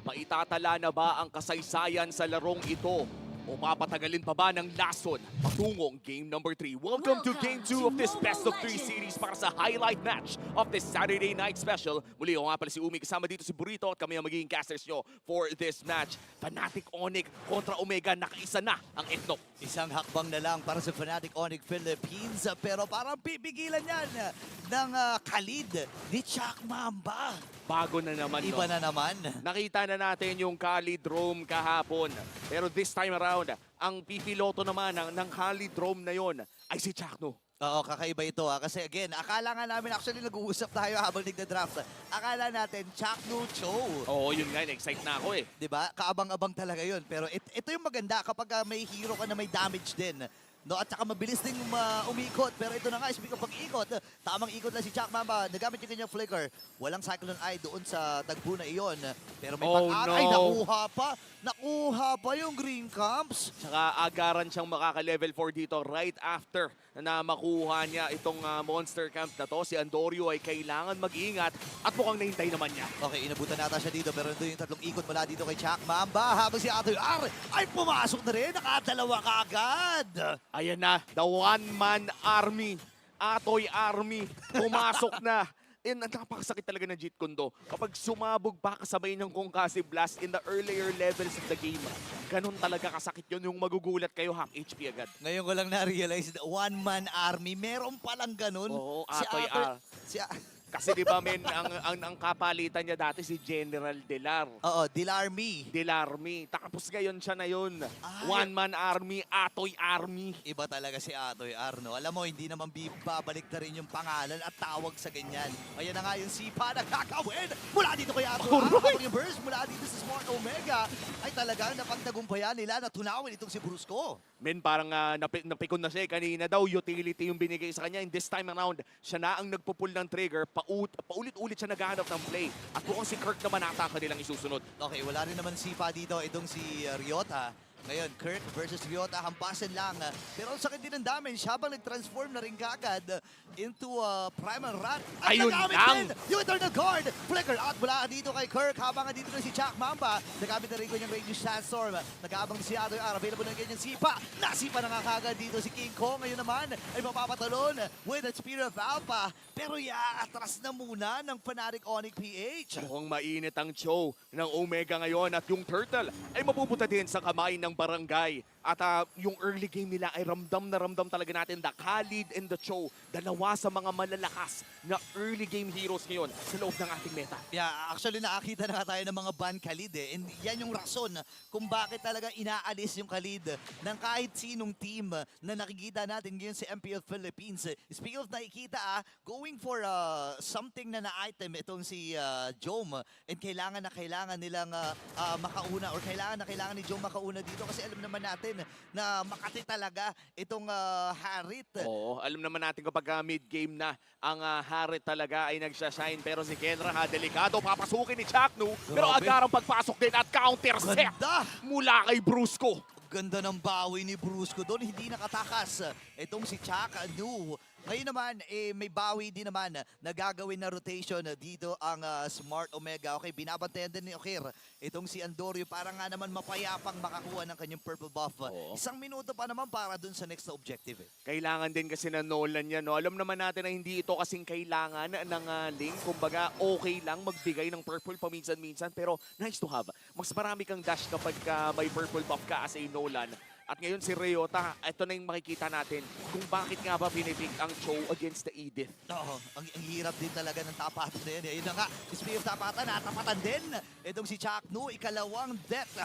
Maitatala na ba ang kasaysayan sa larong ito? O papatagalin pa ba ng lason patungong game number 3? Welcome to game 2 of this best of 3 series para sa highlight match of this Saturday night special. Muli ako nga pala si Umi, kasama dito si Burrito at kami ang magiging casters nyo for this match. Fnatic Onyx kontra Omega, nakaisa na ang Ethnok. Isang hakbang na lang para sa Fnatic Onyx Philippines, pero parang pipigilan yan ng Khalid ni Chak Mamba. Bago na naman, Iba na naman. Nakita na natin yung Khalid Rome kahapon. Pero this time around, ang pipiloto naman ng Khalid Rome na yon ay si Chakno. Oo, kakaiba ito kasi again, akala nga namin, actually nag-uusap tayo habang nagda-draft. Akala natin Chakno Cho. Oo, yun nga, na-excite na ako eh. 'Di ba? Kaabang-abang talaga 'yun. Pero ito yung maganda kapag may hero ka na may damage din. No, at saka mabilis ding umikot. Pero ito na nga, speak of pag-ikot, tamang ikot lang si Chak Mamba. Nagamit yung kanyang flicker. Walang Cyclone Eye doon sa tagpo na iyon. Pero may pag-aray, nakuha pa. Nakuha pa yung Green Camps. Tsaka agaran siyang makaka-level 4 dito right after na makuha niya itong monster camp na to. Si Andorio ay kailangan mag-ingat at mukhang nahintay naman niya. Okay, inabutan nata siya dito. Pero ito yung tatlong ikot mula dito kay Chak Mamba. Habang si Atoy R ay pumasok na rin. Nakadalawa ka agad. Ayan na, the one-man army. Atoy Army, pumasok na. And napakasakit talaga ng Jeet Kune Do. Kapag sumabog pa kasabay ng concussive blast in the earlier levels of the game, ganun talaga kasakit yun, yung magugulat kayo, half HP agad. Ngayon ko lang na-realize, one-man army, meron palang ganun. Oo, Si Atoy Atoy- R. si Kasi di ba men, ang kapalitan niya dati si General Delar. Oo, Dilarmy. Delarmy. Tapos ngayon siya na yun. Ay. One-man army, Atoy Army. Iba talaga si Atoy Arno. Alam mo, hindi naman babalik na rin yung pangalan at tawag sa ganyan. Ayan na nga yung sipa na kakawin mula dito kay Atoy Arno. Alright. Yung burst mula dito sa Smart Omega ay talagang napagtagumpayan nila na tunawin itong si Brusco. Men, parang napikon na siya. Kanina daw, utility yung binigay sa kanya. And this time around, siya na ang nagpupull ng trigger. Paulit-ulit siya naghahanap ng play. At mukhang si Kirk naman ata ang kanilang isusunod. Okay, wala rin naman sipa dito itong si Ryota. Ngayon, Kirk versus Ryota, hampasin lang. Pero ang sakit din ng damage habang nag-transform na rin kagad into Primal Rat. At Ayun nagamit lang! din yung Eternal Guard. Flicker out mula dito kay Kirk habang dito na si Chak Mamba. Nagamit na rin ko yung Radiant Sandstorm. Nag-aabang si Atoy R. Available na ganyan sipa. Nasipa na nga kagad dito si King Kong. Ngayon naman ay mapapatalon with the Spear of Alpha. Pero atras na muna ng Fnatic Onyx PH. Mukhang mainit ang show ng Omega ngayon. At yung Turtle ay mapupunta din sa kamay ng barangay. At yung early game nila ay ramdam na ramdam talaga natin the Khalid and the Cho. Dalawa sa mga malalakas na early game heroes ngayon sa loob ng ating meta. Yeah, actually nakakita na nga tayo ng mga ban Khalid eh. And yan yung rason kung bakit talaga inaalis yung Khalid ng kahit sinong team na nakikita natin ngayon sa MPL Philippines. Speaking of nakikita going for something na na-item itong si Jome. And kailangan nilang makauna or kailangan ni Jome makauna dito kasi alam naman natin na Makati talaga itong Harit. Oo, alam naman natin kapag mid-game na ang Harit talaga ay nagsashine. Pero si Kenra delikado, papasukin ni Chakno. Pero Grabe. agarang pagpasok din at counter set Ganda! mula kay Brusco. Ganda ng bawi ni Brusco doon, hindi nakatakas itong si Chaka Nu. Ngayon naman, may bawi din naman na gagawin na rotation dito ang Smart Omega. Okay, binabantayan din ni Okir itong si Andorio para nga naman mapayapang makakuha ng kanyang purple buff. Oo. Isang minuto pa naman para dun sa next na objective. Kailangan din kasi na Nolan yan. No? Alam naman natin na hindi ito kasing kailangan ng lane. Kumbaga, okay lang magbigay ng purple paminsan-minsan. Pero nice to have. Mas marami kang dash kapag may purple buff ka as a Nolan. At ngayon si Ryota, ito na yung makikita natin kung bakit nga ba pinipick ang Cho against the Edith. Oo, ang hirap din talaga ng tapatan na yan. Ayun na nga, speed of tapatan, natapatan din. Itong si Chak Nu, ikalawang death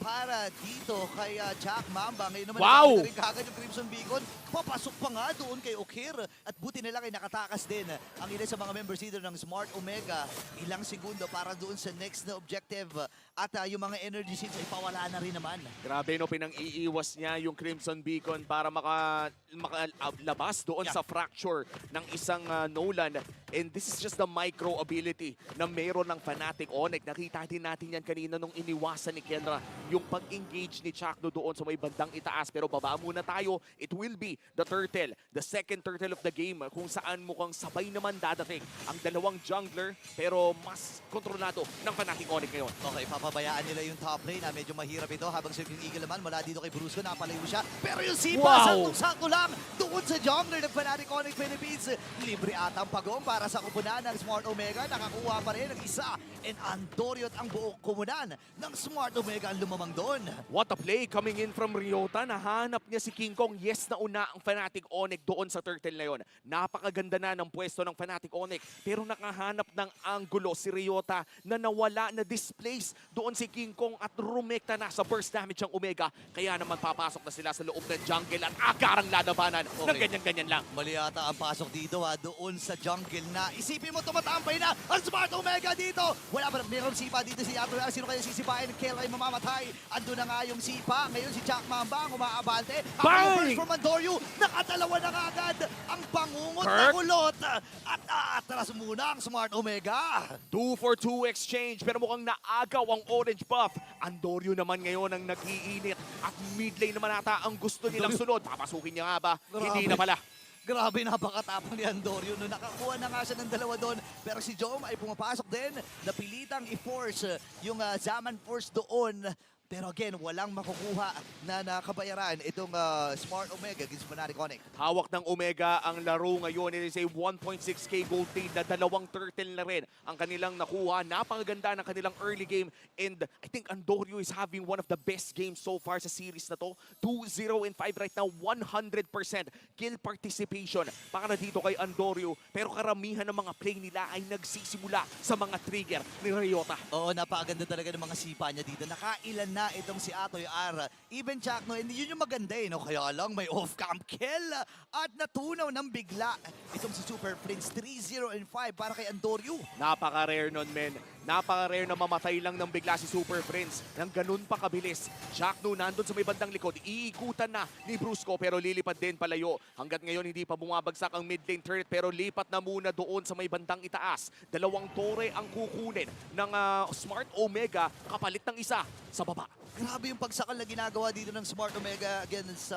para dito kay Chak Mamba. Ngayon naman, Wow! nakita rin kagad yung Crimson Beacon. Papasok pa nga doon kay Okir. At buti na lang ay nakatakas din ang ilan sa mga members dito ng Smart Omega. Ilang segundo para doon sa next na objective. At yung mga energy seeds ay pawala na rin naman. Grabe no, pinang-iiwas niya yung Crimson Beacon para makalabas doon Yeah. sa fracture ng isang Nolan. And this is just the micro ability na meron ng Fnatic Onyx. Nakita din natin yan kanina nung iniwasan ni Kendra yung pag-engage ni Chakno doon sa may bandang itaas. Pero baba muna tayo. It will be the turtle, the second turtle of the game, kung saan mukhang sabay naman dadating ang dalawang jungler pero mas kontrolado ng Fnatic Onyx ngayon. Okay, papabayaan nila yung top lane. Medyo mahirap ito habang Circle Eagle naman mula dito kay Brusco, napalayo siya. Pero yung Sipa, Wow! saktong-sakto lang doon sa jungler ng Fnatic Onyx Philippines. Libre ata ang pagong para sa kupunan ng Smart Omega. Nakakuha pa rin ng isa. And Andoriot ang buong kumunan ng Smart Omega ang lumamang doon. What a play coming in from Ryota. Nahanap niya si King Kong. Yes, nauna ang Fnatic Onyx doon sa turtle na yun. Napakaganda na ng pwesto ng Fnatic Onyx. Pero nakahanap ng anggulo si Ryota na nawala, na displace doon si King Kong at rumekta na sa burst damage ang Omega. Kaya naman papasok na sila sa loob ng jungle at agarang lalabanan ng ganyan-ganyan lang. Mali ata ang pasok dito doon sa jungle na. Isipin mo tumatampay na ang Smart Omega dito. Wala pa, meron Sipa dito si Yato. Sino kaya sisipain? Kel ay mamamatay. Ando na nga yung Sipa. Ngayon si Jack Mamba ang umaabante. Ang Bang! first from Andoryu. Nakadalawa na agad ang pangungot na Kirk! kulot. At atras muna ang Smart Omega. 2 for 2 exchange pero mukhang naagaw ang orange buff. Andoryu naman ngayon ang nag-iinit at mid lane naman ata ang gusto nilang sunod. Papasukin niya nga ba? Hindi na pala. Grabe, napakatapang ni Andoryu. No, nakakuha na nga siya ng dalawa doon. Pero si Jom ay pumapasok din. Napilitang i-force yung Zaman Force doon. Pero again, walang makukuha na nakabayaran itong Smart Omega against Fnatic Onyx. Hawak ng Omega ang laro ngayon. It is a 1.6k gold lead na dalawang turtle na rin ang kanilang nakuha. Napakaganda ng kanilang early game. And I think Andoryu is having one of the best games so far sa series na to. 2-0-5 right now, 100% kill participation para dito kay Andoryu. Pero karamihan ng mga play nila ay nagsisimula sa mga trigger ni Ryota. Oo, napakaganda talaga ng mga sipa niya dito. Nakailan na itong si Atoy R. Even Chakno, hindi yun yung maganda no? Kaya lang may off-cam kill at natunaw ng bigla. Itong si Super Prince, 3-0-5 para kay Andoryu. Napaka-rare nun, men. Napaka-rare na mamatay lang ng bigla si Super Prince ng ganun pa kabilis. Chakno nandun sa may bandang likod. Iikutan na ni Brusco pero lilipad din palayo. Hanggat ngayon hindi pa bumabagsak ang mid lane turret pero lipat na muna doon sa may bandang itaas. Dalawang tore ang kukunin ng Smart Omega kapalit ng isa sa baba. Grabe yung pagsakal na ginagawa dito ng Smart Omega against sa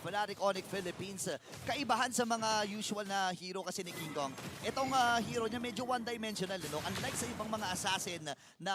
Fnatic Onyx Philippines. Kaibahan sa mga usual na hero kasi ni King Kong. Itong hero niya medyo one-dimensional. No? Unlike sa ibang mga assassin na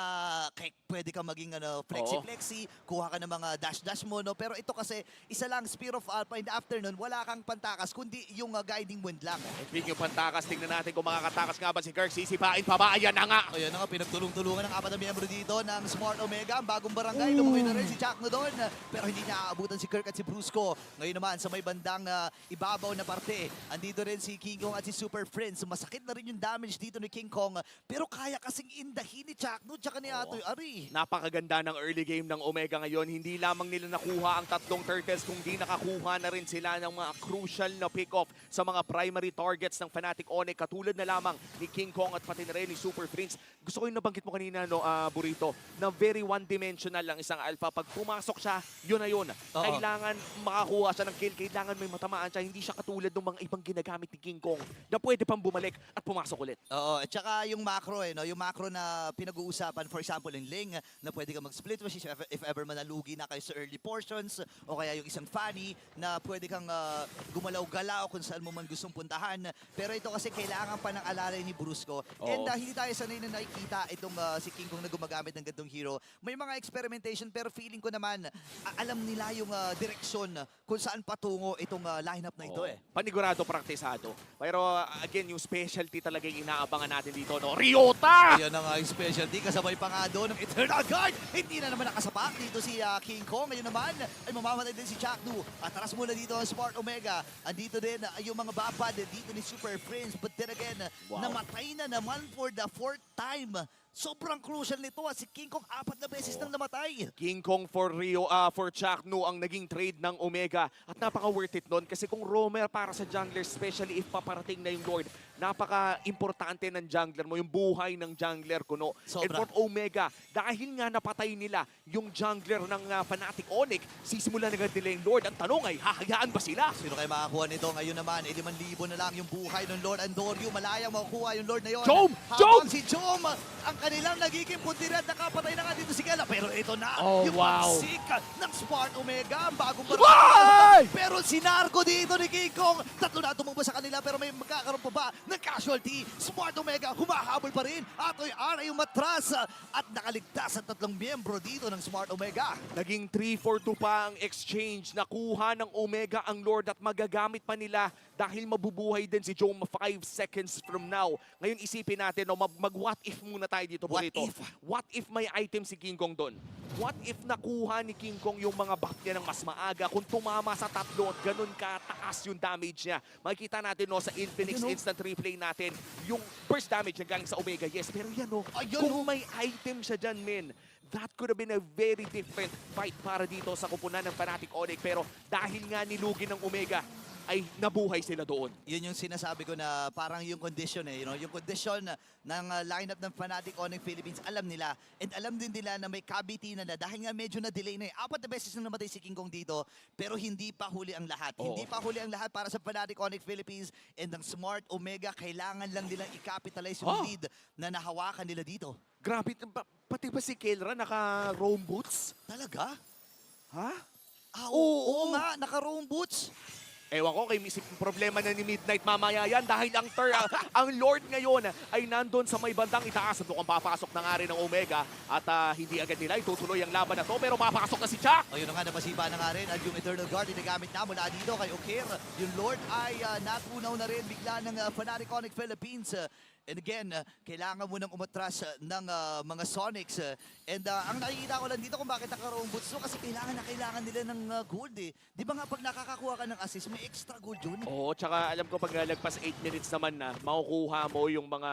pwede ka maging flexi-flexi, kuha ka ng mga dash-dash mo. No? Pero ito kasi isa lang Spear of Alpha in the afternoon, wala kang pantakas kundi yung guiding wind lang. Speaking yung pantakas, tingnan natin kung makakatakas nga ba si Kirk. Sisipain pa ba? Ayan na nga! Ayan na nga, pinagtulong-tulungan ng apat na miyembro dito ng Smart Omega. Ang bagong barangay, lumuwi na rin si Chakno doon. Pero hindi niya aabutan si Kirk at si Brusco. Ngayon naman, sa may bandang ibabaw na parte, andito rin si King Kong at si Super Prince. Masakit na rin yung damage dito ni King Kong. Pero kaya kasing indahin ni Chakno tsaka ni Atoy Ari. Napakaganda ng early game ng Omega ngayon. Hindi lamang nila nakuha ang tatlong turtles, kundi nakakuha na rin sila ng mga crucial na pick-off sa mga primary targets ng Fnatic Onyx. Katulad na lamang ni King Kong at pati na rin ni Super Prince. Gusto ko yung nabanggit mo kanina, Burrito, na very one-dimensional lang isang alpha. Pag pumasok siya, yun na yun. Kailangan makakuha siya ng kill. Kailangan may matamaan siya. Hindi siya katulad ng mga ibang ginagamit ni King Kong na pwede pang bumalik at pumasok ulit. Oo, at saka yung macro no? Yung macro na pinag-uusapan, for example, yung Ling, na pwede ka mag-split wish if ever manalugi na kayo sa early portions, o kaya yung isang Fanny na pwede kang gumalaw-galaw kung saan mo man gustong puntahan. Pero ito kasi kailangan pa ng alalay ni Brusco. And hindi tayo sanay na nakikita itong si King Kong na gumagamit ng gantong hero. May mga experimentation pero feeling ko naman alam nila yung direksyon kung saan patungo itong lineup na ito Panigurado, praktisado. Pero again, yung specialty talaga yung inaabangan natin dito, no? Ryota! Ayan na nga yung specialty, kasabay pa nga doon ng Eternal Guard. Hindi na naman nakasapak dito si King Kong. Ngayon naman ay mamamatay din si Chakno. Atras muna dito ang Smart Omega. Andito din yung mga babad dito ni Super Prince. But then again, namatay na naman for the 4th time. Sobrang crucial nito si King Kong 4 na beses nang namatay. King Kong for Chakno ang naging trade ng Omega at napaka-worth it nun kasi kung roamer para sa jungler, especially if paparating na yung Lord, napaka-importante ng jungler mo, yung buhay ng jungler kuno. And Sobra. for Omega, dahil nga napatay nila yung jungler ng Fnatic Onyx, sisimula na nila yung Lord. Ang tanong ay, hahayaan ba sila? Sino kayo makakuha nito? Ngayon naman, 5,000 na lang yung buhay ng Lord Andorio. Malayang makukuha yung Lord na yon. Jom! Habang si Jom, ang kanilang nagiging puntiran, nakapatay na nga dito si Kela. Pero ito na, Oh, yung wow. pagsik ng Smart Omega. Ang bagong Ay! Pero sinarko dito ni King Kong. Tatlo na tumumba sa kanila, pero may magkakaroon pa ba ng casualty? Smart Omega, humahabol pa rin. Atoy R ay umatras at nakaligtas ang 3 miyembro dito ng Smart Omega. Naging 3-4-2 pa ang exchange. Nakuha ng Omega ang Lord at magagamit pa nila dahil mabubuhay din si Jom 5 seconds from now. Ngayon isipin natin, no, mag-what if muna tayo dito. What Burrito. if? What if may item si King Kong doon? What if nakuha ni King Kong yung mga buff niya ng mas maaga? Kung tumama sa tatlo at ganun kataas yung damage niya. Makikita natin no, sa Infinix Ayun, no? instant replay natin, yung burst damage na galing sa Omega, yes. Pero yan no, Ayun, kung no? may item siya dyan, men, that could have been a very different fight para dito sa kupunan ng Fnatic Onyx. Pero dahil nga nilugi ng Omega, ay nabuhay sila doon. Yun yung sinasabi ko na parang yung condition yung condition ng lineup ng Fnatic Onyx Philippines, alam nila. And alam din nila na may kabitinan na dahil nga medyo na-delay na 4 na beses na namatay si King Kong dito, pero hindi pa huli ang lahat. Oo. Hindi pa huli ang lahat para sa Fnatic Onyx Philippines and ng Smart Omega. Kailangan lang nilang i-capitalize yung Oh. lead na nahawakan nila dito. Grabe, pati ba si Kelra naka-roam boots? Talaga? Ha? Oo nga, naka-roam boots. Ewan ko, kay problema na ni Midnight mamaya yan dahil ang Lord ngayon ay nandun sa may bandang itaas at mukhang papasok na nga rin ng Omega at hindi agad nila itutuloy ang laban na to pero papasok na si Chuck! Ayun na nga, napasiba na nga rin at yung Eternal Guard ginagamit na mula dito kay Okir. Yung Lord ay natunaw na rin bigla ng Fnatic Onyx Philippines. And again, kailangan mo nang umatras ng mga Sonics. And ang nakikita ko lang dito kung bakit nakaroong boots to kasi kailangan nila ng gold eh. Di ba nga pag nakakakuha ka ng assist, may extra gold yun eh. Oo, tsaka alam ko pag lagpas 8 minutes naman na, makukuha mo yung mga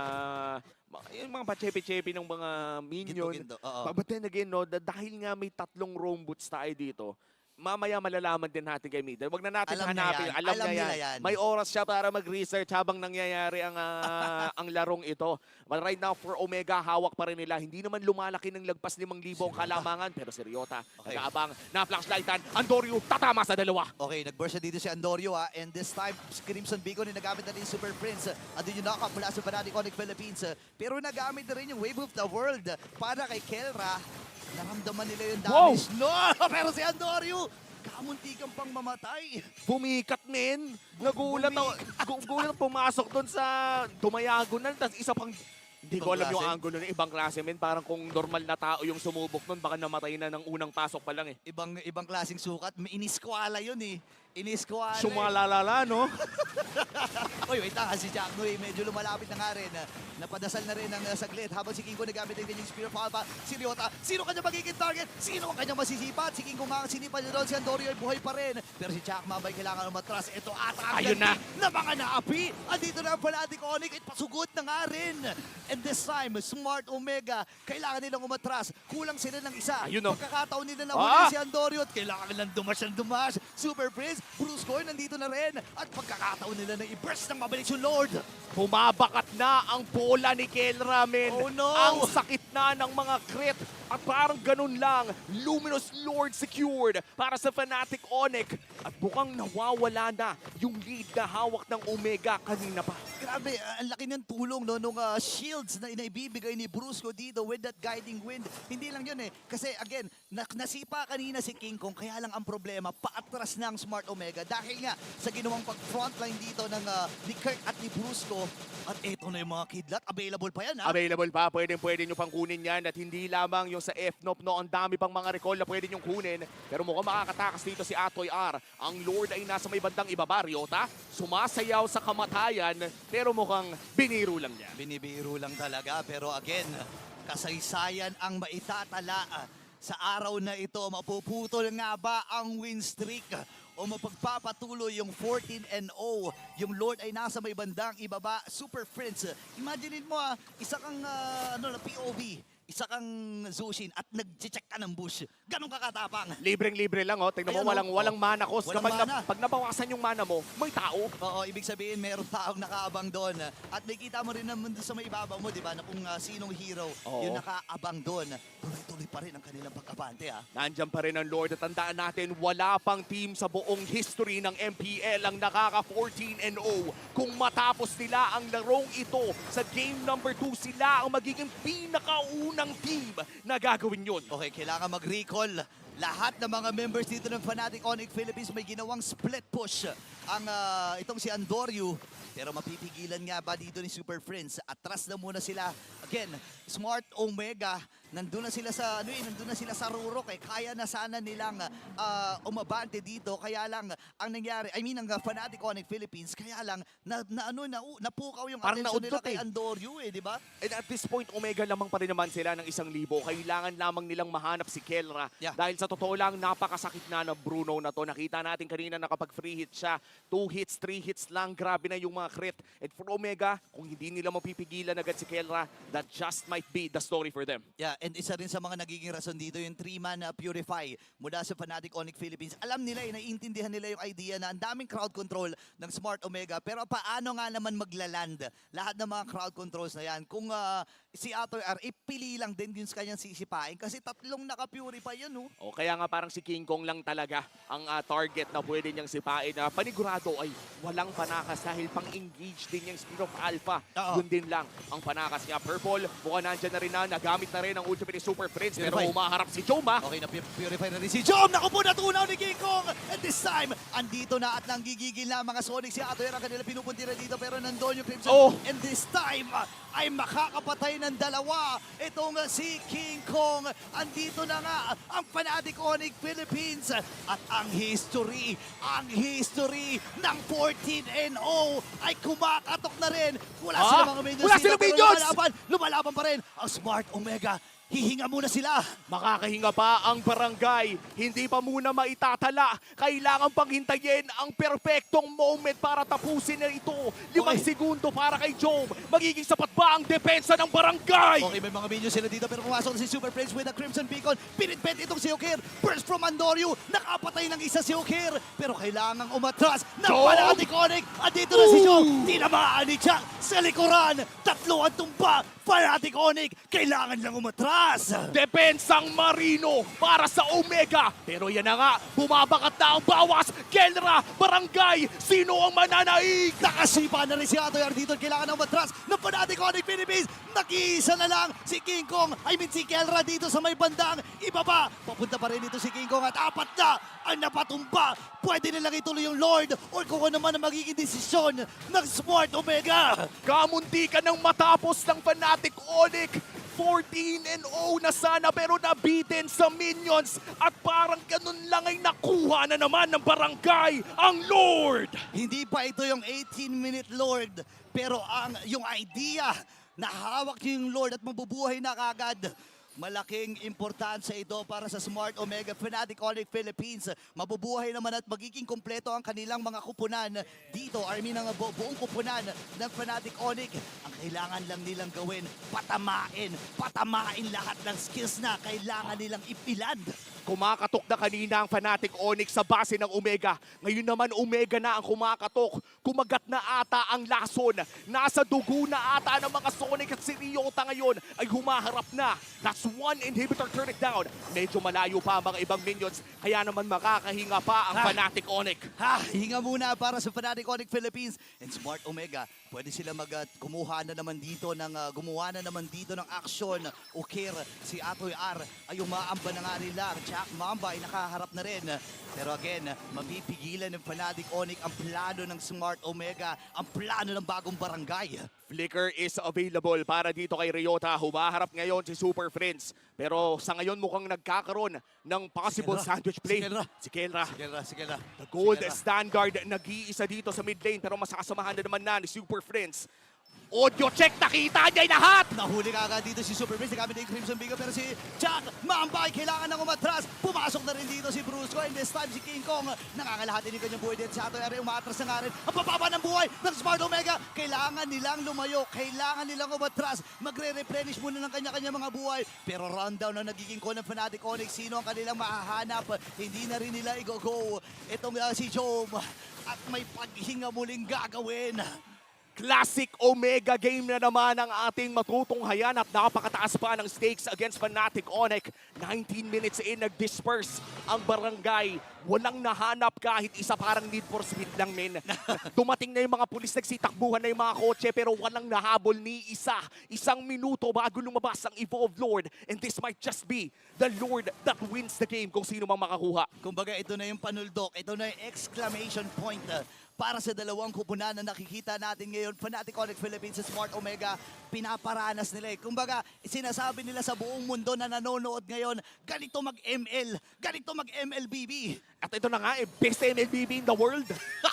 pachepe-chepe ng mga minion. Ginto-ginto, oo. But then again, no, dahil nga may 3 roam boots tayo dito, mamaya malalaman din natin kay Midnight. Wag na natin Alam niya hanapin. yan. Alam Alam niya nila yan. yan. May oras siya para mag-research habang nangyayari ang ang larong ito. But right now for Omega, hawak pa rin nila. Hindi naman lumalaki ng lagpas 5,000 ang kalamangan. Pero si Ryota, Okay. nag-aabang, na-flashlightan. Andorio, tatama sa dalawa. Okay, nag-burst na dito si Andorio and this time, Crimson Beacon yung nagamit na rin yung Super Prince. At yung knock-up mula sa Fnatic Onyx Philippines. Pero nagamit na rin yung Wave of the World para kay Kelra. Naramdaman nila yung Wow! damage. No! Pero si Andorio, kamuntikan pang mamatay. Bumikat, men. Nagulat gulat pumasok doon sa dumayagonan. Tapos isa pang, hindi ko Ibang alam yung klase. angulo ng ibang klase, men. Parang kung normal na tao yung sumubok nun, baka namatay na ng unang pasok pa lang eh. Ibang klaseng sukat. May iniskwala yun eh. Iniskwala. Sumalalala, no? Oy, wait lang. Si Jack Nui medyo lumalapit na nga rin. Napadasal na rin ng saglit habang si King Kong nagamit ang kanyang Spear of Alpha. Si Ryota, sino kanya magiging target? Sino ang kanyang masisipat? Si King Kong nga ang sinipan niya doon. Si Andorio ay buhay pa rin. Pero si Jack Mabay kailangan umatras. Ito ata ang Ayun na. ganti na mga naapi. Andito na ang Fnatic Onyx. At pasugod na nga rin. And this time, Smart Omega, kailangan nilang umatras. Kulang sila ng isa. Ayun, no. Pagkakataon nila na huli Ah! si Andorio at kailangan nilang dumas. Super Prince, Bruce Coy nandito na rin. At pagkakataon nila na i-burst ng mabilis yung Lord. Bumabakat na ang bola ni Kelra, men. Oh, no. Ang sakit na ng mga crit. At parang ganun lang, Luminous Lord secured para sa Fnatic Onyx. At mukhang nawawala na yung lead na hawak ng Omega kanina pa. Grabe, ang laki ng tulong no, nung shields na inaibibigay ni Brusco dito with that guiding wind. Hindi lang yun eh. Kasi again, nasipa kanina si King Kong. Kaya lang ang problema, paatras na ang Smart Omega. Dahil nga sa ginawang pag-frontline dito ng ni Kirk at ni Brusco. At eto na yung mga kidlat. Available pa yan ha. Available pa, pwede nyo pang kunin yan. At hindi lamang yung sa FNOP, no, ang dami pang mga recall na pwede nyong kunin. Pero mukhang makakatakas dito si Atoy R. Ang Lord ay nasa may bandang ibaba, Ryota. Sumasayaw sa kamatayan, pero mukhang biniro lang niya. Binibiro lang talaga. Pero again, kasaysayan ang maitatala sa araw na ito. Mapuputol nga ba ang win streak? O mapagpapatuloy yung 14-0. Yung Lord ay nasa may bandang ibaba. Super Prince. Imaginein mo isa kang POV. isa kang Zushin at nag-check ka ng bush. Ganon ka katapang. Libreng-libre lang, oh. Tingnan mo, Ayan, oh. walang mana cost. Walang Kapag mana. pag nabawasan yung mana mo, may tao. Oo, ibig sabihin meron taong nakaabang doon. At nakikita mo rin naman doon sa may ibabaw mo, di ba, na kung sinong hero Oo. yung nakaabang doon. Tuloy-tuloy pa rin ang kanilang pag-abante, ha. Nandyan pa rin ang Lord. At tandaan natin, wala pang team sa buong history ng MPL ang nakaka 14-0. Kung matapos nila ang larong ito sa game number 2, sila ang magiging pinakaunang team na gagawin yun. Okay, kailangan mag-recall. Lahat ng mga members dito ng Fnatic Onyx Philippines may ginawang split push. Ang itong si Andoryu, pero mapipigilan nga ba dito ni Super Friends? Atras na muna sila. Again, Smart Omega, nandun na sila sa nandun na sila sa Rurok, kaya na sana nilang umabante dito. Kaya lang ang nangyari, ang Fnatic Onyx Philippines, kaya lang napukaw yung Parang atensyon nila naudlot kay eh. Andoryu, di ba? And at this point, Omega lamang pa rin naman sila ng 1,000. Kailangan lamang nilang mahanap si Kelra. Yeah. Dahil sa totoo lang, napakasakit na ng Bruno na to. Nakita natin kanina na kapag free hit siya, 2 hits, 3 hits lang, grabe na yung mga crit. And for Omega, kung hindi nila mapipigilan agad si Kelra, that just might be the story for them. Yeah, and isa rin sa mga nagiging rason dito yung 3-man Purify mula sa Fnatic Onyx Philippines. Alam nila, naiintindihan nila yung idea na ang daming crowd control ng Smart Omega, pero paano nga naman maglaland lahat ng mga crowd controls na yan kung si Atoy R, pili lang din yung kanyang sisipain kasi tatlong naka-purify yan, no? O kaya nga parang si King Kong lang talaga ang target na pwede niyang sipain. Panigurado ay walang panakas dahil pang-engage din yung Speed of Alpha. Oo. Yun din lang ang panakas niya. Purple, mukhang nandyan na rin na, nagamit na rin ang ultimate ni Super Friends, pero Purify. umaharap si Joma. Okay, na-purify na rin si Jom. Naku po, natunaw ni King Kong. And this time, andito na at nanggigigil na ang mga Sonic. Si Atoy R ang kanila pinupuntiran dito, pero nandun yung Crimson. Oh. And this time, ay makakapatay ng dalawa. Itong si King Kong. Andito na nga ang Fnatic Onyx Philippines. At ang history ng 14-0 ay kumakatok na rin. Wala silang mga minions. Wala dito, silang pero minions! Lumalaban pa rin ang Smart Omega. Hihinga muna sila. Makakahinga pa ang barangay. Hindi pa muna maitatala. Kailangan pang hintayin ang perfectong moment para tapusin na ito. 5 Okay. segundo para kay Jom. Magiging sapat ba ang depensa ng barangay? Okay, may mga minions sila dito pero pumasok na si Super Friends with a Crimson Beacon. Pinitpet itong si Okir. Burst from Andoryu. Nakapatay ng isa si Okir. Pero kailangang umatras ng Jom! Fnatic Onyx. Andito na si Jom. Tinamaan ni Jack sa likuran. Tatlo ang tumba. Fnatic Onyx. Kailangan lang umatras. Depensang Marino para sa Omega. Pero yan na nga, bumabakat na ang bawas. Kelra, barangay, sino ang mananaig? Nakasipa na rin si Atoy R dito. Kailangan ng matras ng Fnatic Onyx Philippines. Nag-iisa na lang si King Kong. Si Kelra dito sa may bandang ibaba. Papunta pa rin dito si King Kong at apat na ang napatumba. Pwede nilang ituloy yung Lord or kung ano man ang magiging desisyon ng Smart Omega. Kamuntikan ng matapos ng Fnatic Onyx. 14-0 na sana pero nabitin sa minions at parang ganun lang ay nakuha na naman ng barangay ang Lord. Hindi pa ito yung 18-minute Lord, pero yung idea na hawak niyo yung Lord at mabubuhay na kagad, malaking importansya ito para sa Smart Omega Fnatic Onyx Philippines. Mabubuhay naman at magiging kompleto ang kanilang mga kupunan dito. Ang buong kupunan ng Fnatic Onyx. Ang kailangan lang nilang gawin, patamain lahat ng skills na kailangan nilang ipiland. Kumakatok na kanina ang Fnatic Onyx sa base ng Omega. Ngayon naman Omega na ang kumakatok. Kumagat na ata ang lason. Nasa dugo na ata ng mga Sonic at si Ryota ngayon ay humaharap na. That's one inhibitor, turn it down. Medyo malayo pa ang mga ibang minions. Kaya naman makakahinga pa ang Fnatic Onyx. Hinga muna para sa Fnatic Onyx Philippines and Smart Omega. Pwede sila gumawa na naman dito ng aksyon. Okir, si Atoy R ay umaamba na nga nila. Jack Mamba ay nakaharap na rin. Pero again, mapipigilan ng Fnatic Onyx ang plano ng Smart Omega, ang plano ng bagong barangay. Flicker is available para dito kay Ryota. Humaharap ngayon si Super Friends. Pero sa ngayon mukhang nagkakaroon ng possible Kelra. sandwich play. Si Kelra. Si Kelra. The Si gold Kelra. standard nag-iisa dito sa mid lane pero masasamahan na naman na ni Super Friends. Audio check, nakita niya lahat! Nahuli ka agad dito si Super Prince, nagamit na yung Crimson Beacon, pero si Jack Mambay kailangan nang umatras. Pumasok na rin dito si Brusco, and this time si King Kong nangangalahati din kanyang buhay dito. Si Atoy Are umatras na nga rin. Ang bababa ng buhay ng Smart Omega. Kailangan nilang lumayo, kailangan nilang umatras. Magre-replenish muna ng kanya-kanya mga buhay. Pero rundown na nagiging call ng Fnatic Onyx. Sino ang kanilang mahahanap? Hindi na rin nila i-go-go. Itong si Jome at may paghinga muling gagawin. Classic Omega game na naman ang ating matutunghayan at napakataas pa ng stakes against Fnatic Onyx. 19 minutes in, nag-disperse ang barangay. Walang nahanap kahit isa, parang Need for Speed lang, men. Dumating na yung mga pulis, nagsitakbuhan na yung mga kotse, pero walang nahabol ni isa. Isang minuto bago lumabas ang Evolved Lord. And this might just be the Lord that wins the game kung sino mang makakuha. Kumbaga ito na yung panuldok, ito na yung exclamation point para sa dalawang kupunan na nakikita natin ngayon. Fnatic Onyx Philippines sa Smart Omega, pinaparanas nila eh. Kumbaga, sinasabi nila sa buong mundo na nanonood ngayon, ganito mag-ML, ganito mag-MLBB. At ito na nga, best MLBB in the world.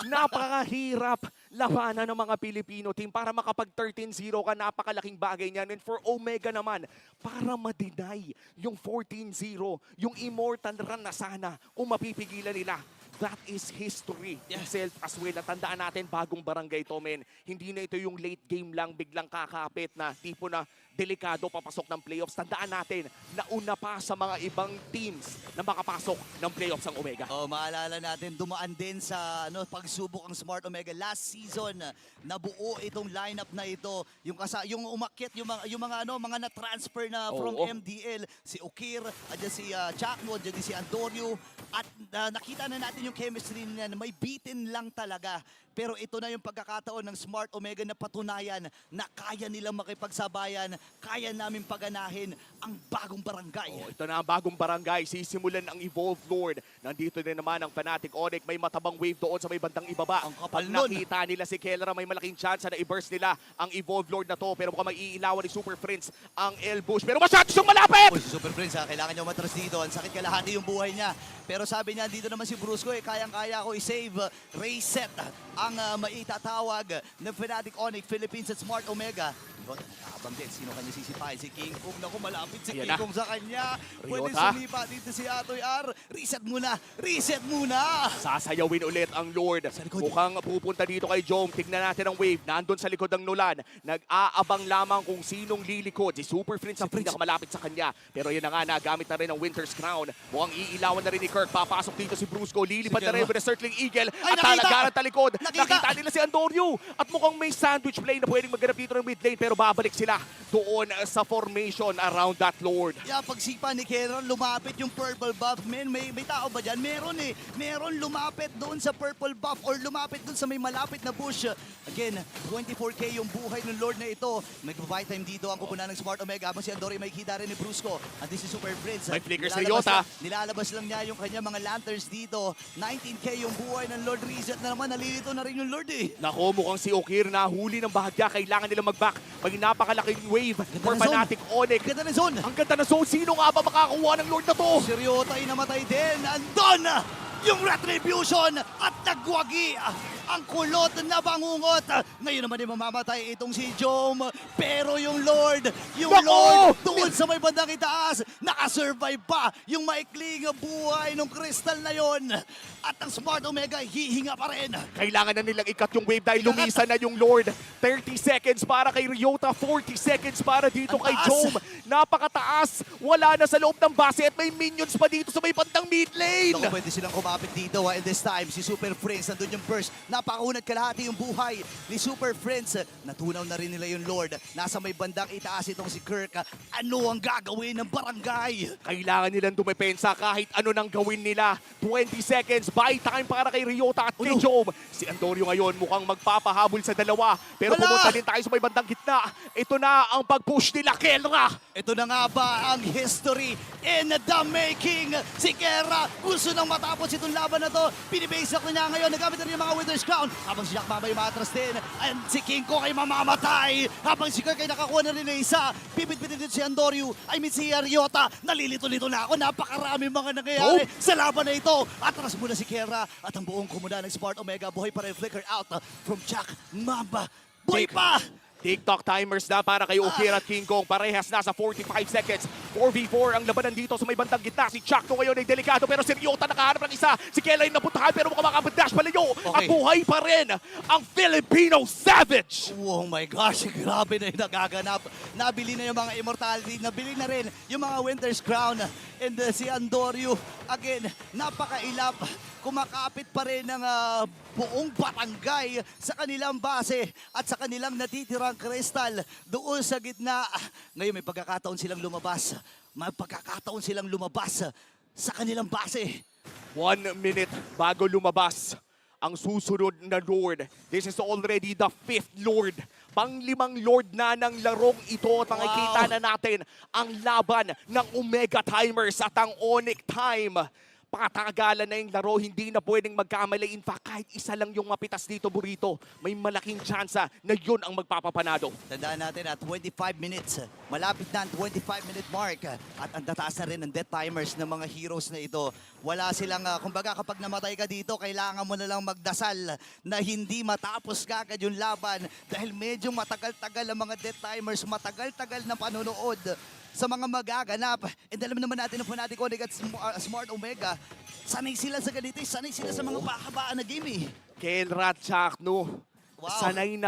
Napakahirap labanan ng mga Pilipino team para makapag 13-0 ka. Napakalaking bagay niyan. And for Omega naman, para ma-deny yung 14-0, yung immortal run na sana kung mapipigilan nila. That is history itself as well. Natandaan natin, bagong barangay to, men. Hindi na ito yung late game lang, biglang kakapit na tipo na delikado papasok ng playoffs. Tandaan natin, nauna pa sa mga ibang teams na makapasok ng playoffs ang Omega. Oh, maalala natin, dumaan din sa pagsubok ang Smart Omega last season. Nabuo itong lineup na ito. Yung umakyat, yung mga na-transfer na from MDL. Si Ukir, andyan si Chakmo, andyan si Antonio. At nakita na natin yung chemistry niya na may beaten lang talaga. Pero ito na yung pagkakataon ng Smart Omega na patunayan na kaya nilang makipagsabayan, kaya namin paganahin ang bagong barangay. Oh, ito na ang bagong barangay. Sisimulan ang Evolved Lord. Nandito din naman ang Fnatic Onyx. May matabang wave doon sa may bandang ibaba. Ang kapal Pag nun. nakita nila si Kellera, may malaking chance na i-burst nila ang Evolved Lord na to. Pero mukhang maiilawan ni Super Prince ang Elbush. Pero masyado siyang malapit! Si Super Prince kailangan niya umatras dito. Ang sakit kalahati yung buhay niya. Pero sabi niya, dito naman si Brusco kayang-kaya ko i-save, reset ang maitatawag ng Fnatic Onyx Philippines at Smart Omega. Habang din, sino kanya sisipahin? Si King Kong. Naku, malapit si King Kong sa kanya. Pwede Ryota. sumipa dito si Atoy R. Reset muna! Reset muna! Sasayawin ulit ang Lord. likod. Mukhang pupunta dito kay Jome. Tignan natin ang wave. Nandun sa likod ng Nolan. Nag-aabang lamang kung sinong lilikod. Si Super Prince ang pinakamalapit sa kanya. Pero yun na nga, nagamit na rin ang Winter's Crown. Mukhang iilawan na rin ni Kirk. Papasok dito si Brusco. Lilipad na rin with a circling eagle. Ay, At nakita! talagaran talikod. Nakita! Nakita nila si Andorio. At mukhang may sandwich play na pwedeng magganap dito ng mid lane. Pero babalik sila doon sa formation around that Lord. Yeah, pagsipa ni Keron, lumapit yung purple buff. May tao ba dyan? Meron eh. Meron lumapit doon sa purple buff or lumapit doon sa may malapit na bush. Again, 24k yung buhay ng Lord na ito. Nag-buy time dito ang kupunan ng Smart Omega. Habang si Andori may kita rin ni Brusco. And this is Super Prince. May flickers ni Ryota. Nilalabas lang niya yung kanya mga lanterns dito. 19k yung buhay ng Lord. Reset na naman. Nalilito na rin yung Lord eh. Nako, mukhang si Okir na huli ng bahagya. Kailangan nila mag-back. May napakalaking wave for na zone. Fnatic Onyx. Ganda na zone. Ang ganda na zone. Sino nga ba makakuha ng Lord na to? Si Ryota ay namatay din. Andon yung Retribution at nagwagi ang kulot na bangungot. Ngayon naman ay mamamatay itong si Jome. Pero yung Lord, Nako! Lord doon sa may bandang itaas, nakasurvive pa yung maikling buhay ng crystal na yon. At ang Smart Omega hihinga pa rin. Kailangan na nilang ikat yung wave dahil lumisan na yung Lord. 30 seconds para kay Ryota, 40 seconds para dito Ang kay taas. Jome. Napakataas. Wala na sa loob ng base at may minions pa dito sa may bandang mid lane. Naku, pwede silang kumapit dito. And this time, si Super Prince, nandun yung burst. Napakaunat kalahati yung buhay ni Super Prince. Natunaw na rin nila yung Lord. Nasa may bandang itaas itong si Kirk. Ano ang gagawin ng barangay? Kailangan nilang dumepensa kahit ano nang gawin nila. 20 seconds, buy time para kay Ryota at kay Jome. Si Andorio ngayon mukhang magpapahabol sa dalawa. Pero Wala! pumunta din tayo sa may bandang gitna. Ito na ang pag-push nila, Kellera. Ito na nga ba ang history in the making? Si Kera gusto nang matapos itong laban na to. Pinibase ako niya ngayon. Nagamit na rin yung mga Winter's Crown. Habang si Jack Mama yung matras din. And si King Kong ay mamamatay. Habang si Kirk ay nakakuha na rin ng isa. Pipit-pitit din si Andorio. I mean si Ryota. Nalilito-lito na ako. Napakarami mga nangyayari sa laban na ito. Atras muna si Kera. At ang buong kumuna ng Smart Omega. Buhay pa rin flicker out from Jack Mamba. Buhay pa! TikTok timers na para kay Ukir at King Kong. Parehas na sa 45 seconds. 4v4 ang labanan dito sa may bandang gitna. Si Chakno ngayon ay delikado pero si Ryota nakahanap ng isa. Si Kela ay napuntahan pero mukhang makapadash palayo. At buhay pa rin ang Filipino Savage. Oh my gosh, grabe na yung nagaganap. Nabili na yung mga Immortality, nabili na rin yung mga Winter's Crown. And si Andorio, again, napakailap. Kumakapit pa rin ng buong barangay sa kanilang base at sa kanilang natitirang kristal doon sa gitna. Ngayon may pagkakataon silang lumabas. May pagkakataon silang lumabas sa kanilang base. 1 minute bago lumabas ang susunod na Lord. This is already the 5th Lord. Pang-5 Lord na ng larong ito at makikita na natin ang laban ng Omega Timers at ang Onyx Time. Patagalan na yung laro, hindi na pwedeng magkamali. In fact, kahit isa lang yung mapitas dito, Burrito, may malaking tsansa na yun ang magpapapanado. Tandaan natin at 25 minutes, malapit na ang 25-minute mark at ang tataas na rin ang death timers ng mga heroes na ito. Wala silang, kumbaga kapag namatay ka dito, kailangan mo na lang magdasal na hindi matapos kagad yung laban dahil medyo matagal-tagal ang mga death timers, matagal-tagal na panonood sa mga magaganap. And alam naman natin ng Fnatic Onyx at Smart Omega, sanay sila sa ganito, sanay sila sa mga pahabaan na game eh. Kelra, Chakno, Wow. sanay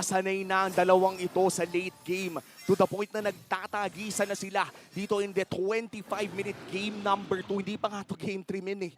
na ang dalawang ito sa late game. To the point na nagtatagisan na sila dito in the 25-minute game number 2. Hindi pa nga to game 3 min eh.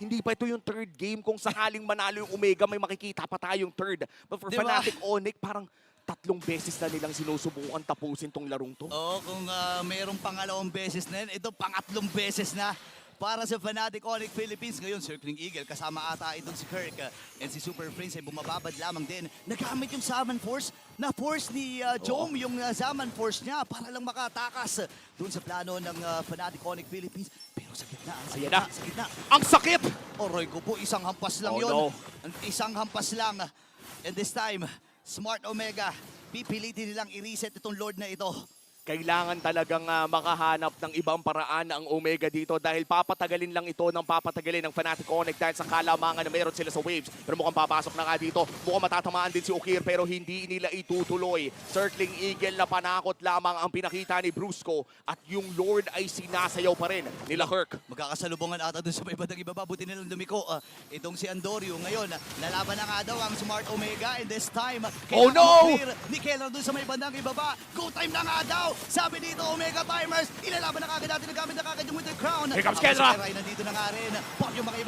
Hindi pa ito yung third game. Kung sakaling manalo yung Omega, may makikita pa tayong third. But for Diba? Fnatic Onyx, parang 3 beses na nilang sinusubukan tapusin tong larong to. Oo, kung mayroong pangalawang beses na yun, ito pangatlong beses na para sa Fnatic Onyx Philippines. Ngayon, Circling Eagle, kasama ata itong si Kirk and si Super Prince ay bumababad lamang din. Nagamit yung Summon Force, na-force ni Jom yung Summon Force niya para lang makatakas dun sa plano ng Fnatic Onyx Philippines. Pero sa gitna, Ayan na. sa gitna. Ang sakit! Oroy ko po, isang hampas lang Oh, yun. no. Isang hampas lang. And this time, Smart Omega, pipilitin nilang i-reset itong Lord na ito. Kailangan talagang makahanap ng ibang paraan ang Omega dito dahil papatagalin lang ito ng papatagalin ng Fnatic Onyx dahil sa kalamangan na meron sila sa waves. Pero mukhang papasok na nga dito. Mukhang matatamaan din si Ukir pero hindi nila itutuloy. Circling Eagle na panakot lamang ang pinakita ni Brusco at yung Lord ay sinasayaw pa rin nila Kirk. Magkakasalubungan ata dun sa may bandang ibaba. Buti nilang dumiko. Itong si Andorio ngayon, lalaban na nga daw ang Smart Omega. And this time, Oh, no! ni Keller dun sa may bandang ibaba. Go time na nga daw! Sabi dito, Omega Timers, ilalaban na kagad natin, nagamit na kagad yung Winter Crown. Here comes Ako si Kendra. Kerai, nandito na nga rin. Pop yung mga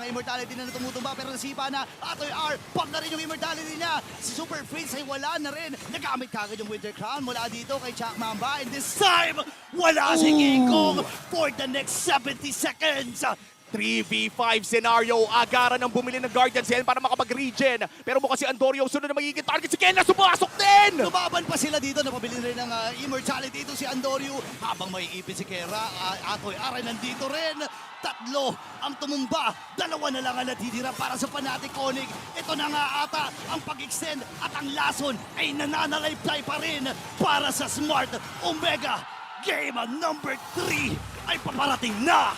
Immortality na natumutumba pero nasipa na. Atoy R, pop na rin yung Immortality niya. Si Super Prince ay wala na rin. Nagamit kagad yung Winter Crown mula dito kay Chak Mamba. And this time, wala si King Kong for the next 70 seconds. 3v5 scenario. Agaran ang bumili ng Guardian Cell para makapag-regen. Pero mukhang si Andorio sunod na magiging target. Si Kenna sumasok din! Lumaban pa sila dito. Napabili rin ng Immortality ito si Andorio. Habang may ipin si Kera, Atoy Aray nandito rin. 3 ang tumumba. 2 na lang ang natitira para sa Fnatic Onyx. Ito na nga ata ang pag-extend at ang lason ay nananalayplay pa rin para sa Smart Omega. Game number 3 ay paparating na!